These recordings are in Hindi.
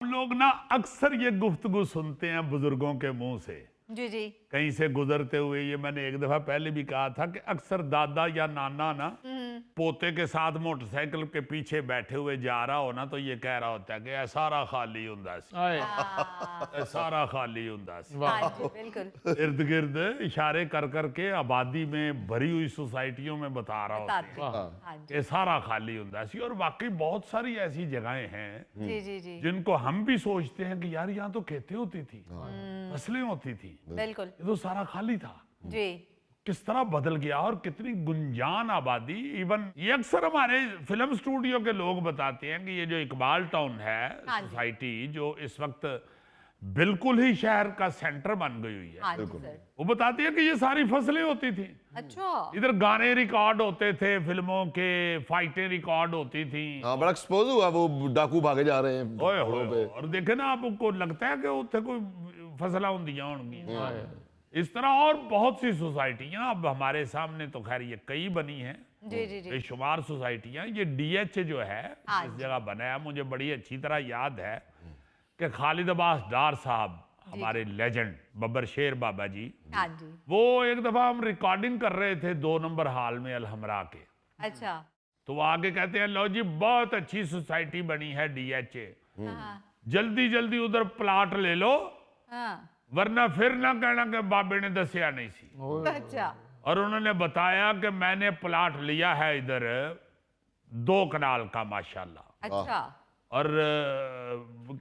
हम लोग ना अक्सर ये गुफ्तगू सुनते हैं बुजुर्गों के मुंह से, जी जी। कहीं से गुजरते हुए। ये मैंने एक दफा पहले भी कहा था कि अक्सर दादा या नाना ना पोते के साथ मोटरसाइकिल के पीछे बैठे हुए जा रहा हो ना, तो ये कह रहा होता है कि "ऐ सारा खाली हुंदा सी, ऐ सारा खाली हुंदा सी।" हाँ जी, बिल्कुल इर्द गिर्द इशारे कर कर के आबादी में भरी हुई सोसाइटियों में बता रहा होता बताते है हैं। हाँ जी कि सारा खाली हुंदा सी। और वाकई बहुत सारी ऐसी जगहें हैं जी जी जी, जिनको हम भी सोचते हैं कि यार यहाँ तो खेतें होती थी, फसलें होती थी, बिल्कुल ये तो सारा खाली था। जी। किस तरह बदल गया और कितनी गुंजान आबादी। इवन ये अक्सर हमारे फिल्म स्टूडियो के लोग बताते हैं कि ये जो इकबाल टाउन है हाँ जी। सोसाइटी, जो इस वक्त बिल्कुल ही शहर का सेंटर बन गई हुई है, हाँ जी सर। वो बताती है कि ये सारी फसलें होती थी। अच्छा। इधर गाने रिकॉर्ड होते थे, फिल्मों के फाइटें रिकॉर्ड होती थी। हाँ, बड़ा एक्सपोज हुआ, वो डाकू भागे जा रहे हैं ओए घोड़ों होए, पे। और देखे ना आपको लगता है कि उत्थे कोई फसला होंदियां होंगी। इस तरह और बहुत सी सोसाइटियां अब हमारे सामने, तो खैर ये कई बनी हैं, जी जी जी। बेशुमार सोसाइटियां। ये डीएच जो है हाँ इस जी। जगह बनाया, मुझे बड़ी अच्छी तरह याद है कि खालिद अब्बास डार साहब, हमारे लेजेंड बब्बर शेर बाबा जी, हाँ जी। वो एक दफा हम रिकॉर्डिंग कर रहे थे 2 नंबर हॉल में अलहमरा के, अच्छा। तो वो आगे कहते हैं लो जी बहुत अच्छी सोसाइटी बनी है डीएच, हाँ जल्दी जल्दी उधर प्लाट ले लो, हाँ। वरना फिर ना कहना कि बाबे ने दसिया नहीं सी। अच्छा। और उन्होंने बताया कि मैंने प्लाट लिया है इधर 2 कनाल का माशाल्लाह। अच्छा। और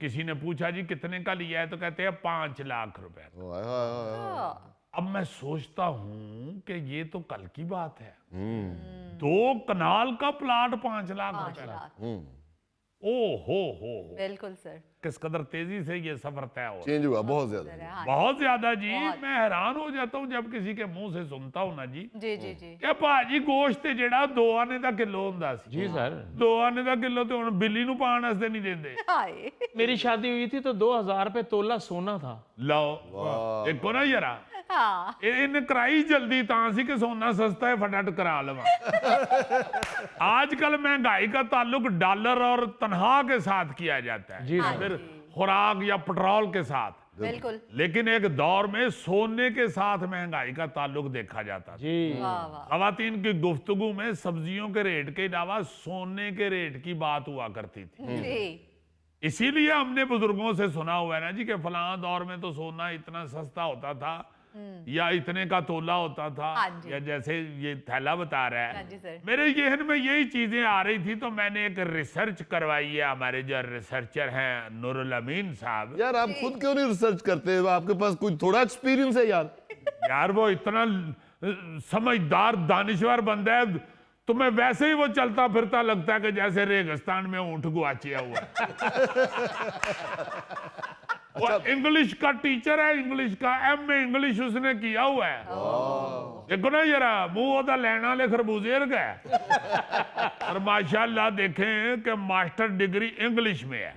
किसी ने पूछा जी कितने का लिया है, तो कहते हैं 5 लाख रुपए। हाय, हाय, हाय। अब मैं सोचता हूं कि ये तो कल की बात है, 2 कनाल का प्लाट 5 लाख रुपए का। हम्म, ओ हो, बिल्कुल सर। किस कदर तेजी से ये सफर तय हो, चेंज हुआ बहुत ज्यादा। हाँ बहुत ज्यादा जी। बहुत। मैं हैरान हो जाता हूँ जब किसी के मुंह से सुनता हूँ ना जी जी जी जी। कि भाजी गोश्त जेड़ा 2 आने का किलो हुंदा सी, जी सर, 2 आने का किलो तो हुण बिल्ली नूं पाण वास्ते नहीं देंदे। हाय। मेरी शादी हुई थी तो 2000 रुपए तोला सोना था। लो देखो ना जरा, हाँ इन्हें कराई जल्दी तां सी कि सोना सस्ता है, फटाफट करा लवा। आजकल महंगाई का ताल्लुक डॉलर और तनख्वाह के साथ किया जाता है, जी हाँ सर, फिर जी, खुराक या पेट्रोल के साथ। बिल्कुल। लेकिन एक दौर में सोने के साथ महंगाई का ताल्लुक देखा जाता था। जी वाह वाह। खवातीन की गुफ्तगू में सब्जियों के रेट के अलावा सोने के रेट की बात हुआ करती थी। जी इसीलिए हमने बुजुर्गों से सुना हुआ है ना जी कि फलां दौर में तो सोना इतना सस्ता होता था, या इतने का तोला होता था, हाँ जी। या जैसे ये थैला बता रहा हाँ है। जी सर। मेरे जहन में यही चीजें आ रही थी, तो मैंने एक रिसर्च करवाई है। हमारे जो रिसर्चर हैं नूरुल अमीन साहब, यार आप खुद क्यों नहीं रिसर्च करते? आपके पास कोई थोड़ा एक्सपीरियंस है यार। यार वो इतना समझदार दानिश्वर बंदा है, तुम्हें वैसे ही वो चलता फिरता लगता है कि जैसे रेगिस्तान में ऊंट गुआचिया हुआ है। वो इंग्लिश का टीचर है, इंग्लिश का एमए इंग्लिश उसने किया हुआ है। देखो ना जरा, मुंह ओदा लैन वाले खरबूजे गए। और माशाल्लाह देखें कि मास्टर डिग्री इंग्लिश में है।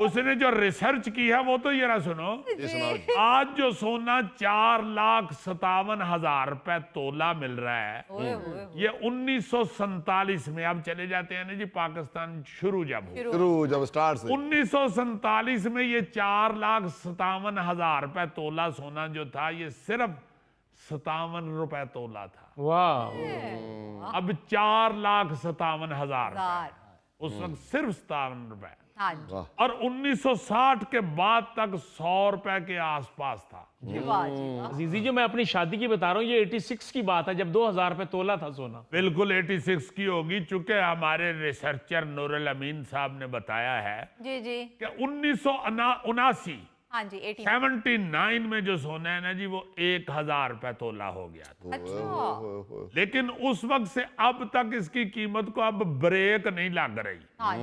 उसने जो रिसर्च की है वो तो जरा सुनो। ये सुनाओ। आज जो सोना 4,57,000 रुपए तोला मिल रहा है, ओए ओए। ये 1947 में, अब चले जाते हैं ना जी पाकिस्तान शुरू जब हुआ, शुरू जब स्टार्ट से 1947 में ये 4,57,000 रुपए तोला सोना जो था, ये सिर्फ 57 रुपए तोला था। वाह, अब 4,57,000 रुपए, हजार। उस वक्त सिर्फ 57 रुपए। हाँ जी। वाह। और 1960 के बाद तक 100 रुपए के आसपास था। वाह जी वाह। अजीजी जो मैं अपनी शादी की बता रहा हूँ, ये 86 की बात है जब 2000 रुपए तोला था सोना। बिल्कुल 86 की होगी, चूंकि हमारे रिसर्चर नूरुल अमीन साहब ने बताया है जी जी। कि 1979 हाँ जी 80। 79 में जो सोना है ना जी, वो 1,000 रुपए तोला हो गया था। अच्छा। लेकिन उस वक्त से अब तक इसकी कीमत को अब ब्रेक नहीं लग रही। हाँ जी।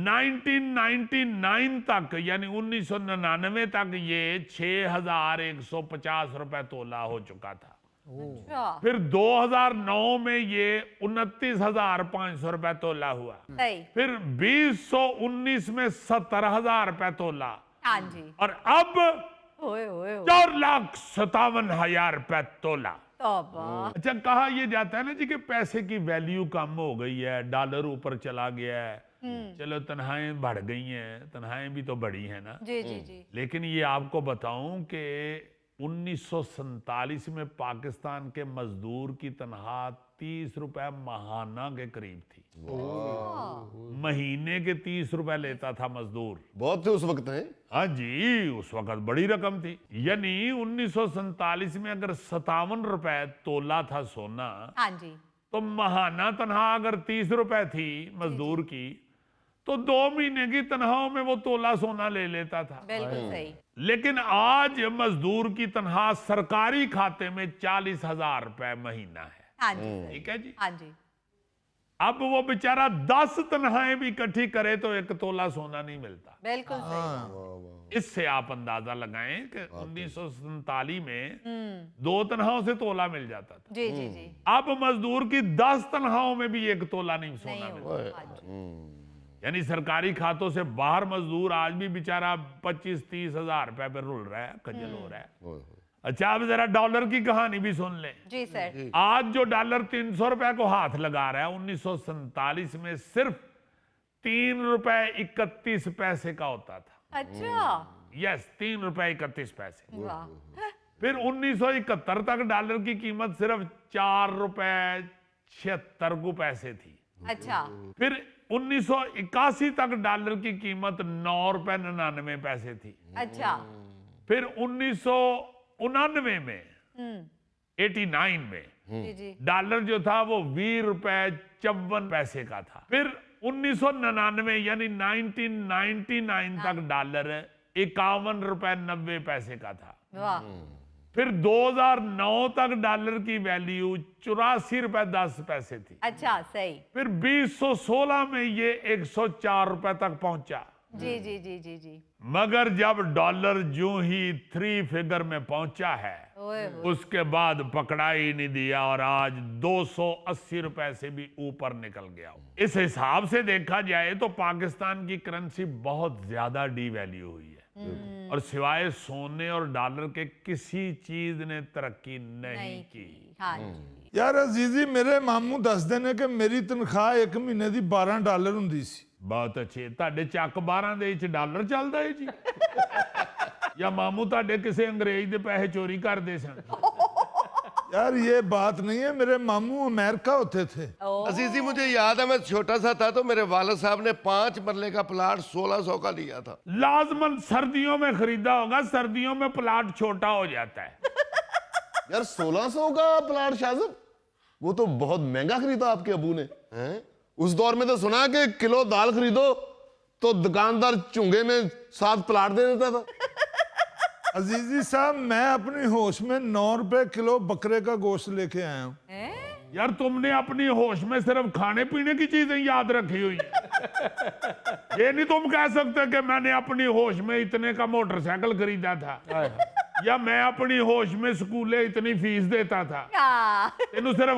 1999 तक, यानी 1999 तक ये 6,150 रुपए तोला हो चुका था। अच्छा। फिर 2009 में ये 29,500 रुपए तोला हुआ। सही। फिर 2019 में 70,000 रुपए तोला, हाँ जी। और अब ओए ओए ओए। 4,57,000 रुपए तोला। तौबा। अच्छा, कहा यह जाता है ना जी कि पैसे की वैल्यू कम हो गई है, डॉलर ऊपर चला गया है, चलो तनख्वाहें बढ़ गई हैं, तनख्वाहें भी तो बढ़ी हैं ना। जी जी जी। लेकिन ये आपको बताऊं कि 1947 में पाकिस्तान के मजदूर की तनख्वाह 30 रुपए महाना के करीब थी। महीने के 30 रुपए लेता था मजदूर। बहुत थे उस वक्त है। हाँ जी, उस वक्त बड़ी रकम थी। यानी 1947 में अगर 57 रुपए तोला था सोना, हाँ जी। तो महाना तनख्वाह अगर 30 रुपए थी मजदूर की, तो 2 महीने की तनख्वाह में वो तोला सोना ले लेता था। बिल्कुल सही। लेकिन आज मजदूर की तनख्वाह सरकारी खाते में 40,000 रुपए महीना है। हाँ जी सर। ठीक है जी। हाँ जी। अब वो बेचारा 10 तनख्वाहें भी इकट्ठी करे तो 1 तोला सोना नहीं मिलता। बिल्कुल सही। इससे आप अंदाजा लगाएं कि 1947 में 2 तनख्वाहों से तोला मिल जाता था। जी जी जी। अब मजदूर की 10 तनख्वाहों में भी 1 तोला नहीं सोना नहीं मिलता। होगा। हाँ जी। यानी सरकारी खातों से बाहर मजदूर आज भी बेचारा 25-30 हजार रुपए पे रुल रहा है, खजल हो रहा है। अच्छा, अब जरा डॉलर की कहानी भी सुन लें। जी सर। आज जो डॉलर 300 रुपए को हाथ लगा रहा है, 1947 में सिर्फ 3 रुपए 31 पैसे का होता था। अच्छा। यस, 3 रुपए 31 पैसे। वाह। फिर 1971 तक डॉलर की कीमत सिर्फ 4 रुपए 76 को पैसे थी। अच्छा। फिर 1981 तक डॉलर की कीमत 9 रुपए 99 पैसे थी। अच्छा। फिर 1999 में 89 में जी जी। डॉलर जो था वो 20 रुपए 54 पैसे का था। फिर 1999 यानी 1999 तक डॉलर 51 रुपए 90 पैसे का था। वाह। फिर 2009 तक डॉलर की वैल्यू 84 रुपए 10 पैसे थी। अच्छा सही। फिर 2016 में ये 104 रुपए तक पहुंचा। जी जी जी जी जी। मगर जब डॉलर जो ही 3 फिगर में पहुंचा है, ओए होए। उसके बाद पकड़ा ही नहीं दिया और आज 280 रुपए से भी ऊपर निकल गया। इस हिसाब से देखा जाए तो पाकिस्तान की करेंसी बहुत ज्यादा डीवैल्यू हुई है और सिवाय सोने और डॉलर के किसी चीज ने तरक्की नहीं की। हाँ जी। यार अजीजी, मेरे मामू दसदे ने कि मेरी तनख्वाह 1 महीने ਦੀ $12 ਹੁੰਦੀ ਸੀ। ਬਹੁਤ ਅੱਛੇ। ਤੁਹਾਡੇ ਚੱਕ 12 ਦੇ ਵਿੱਚ ਡਾਲਰ ਚੱਲਦਾ ਹੈ ਜੀ? ਜਾਂ ਮਾਮੂ ਤੁਹਾਡੇ ਕਿਸੇ ਅੰਗਰੇਜ਼ ਦੇ ਪੈਸੇ ਚੋਰੀ ਕਰਦੇ ਸਨ? यार ये बात नहीं है, मेरे मामू अमेरिका होते थे। अजीजी, मुझे याद है मैं छोटा सा था तो मेरे वालिद साहब ने 5 मरले का प्लाट 1600 का लिया था। लाजमन सर्दियों में खरीदा होगा, सर्दियों में प्लाट छोटा हो जाता है। यार 1600 का प्लाट शाहज़ब, वो तो बहुत महंगा खरीदा आपके अबू ने। हैं? उस दौर में तो सुना कि किलो दाल खरीदो तो दुकानदार चुंगे में 7 प्लाट दे देता था। अजीजी साहब, मैं अपनी होश में 9 रुपए किलो बकरे का गोश्त लेके आया हूँ। यार तुमने अपनी होश में सिर्फ खाने पीने की चीजें याद रखी हुई है। ये नहीं तुम कह सकते कि मैंने अपनी होश में इतने का मोटरसाइकिल खरीदा था या मैं अपनी होश में स्कूले इतनी फीस देता था। क्या? तेनू सिर्फ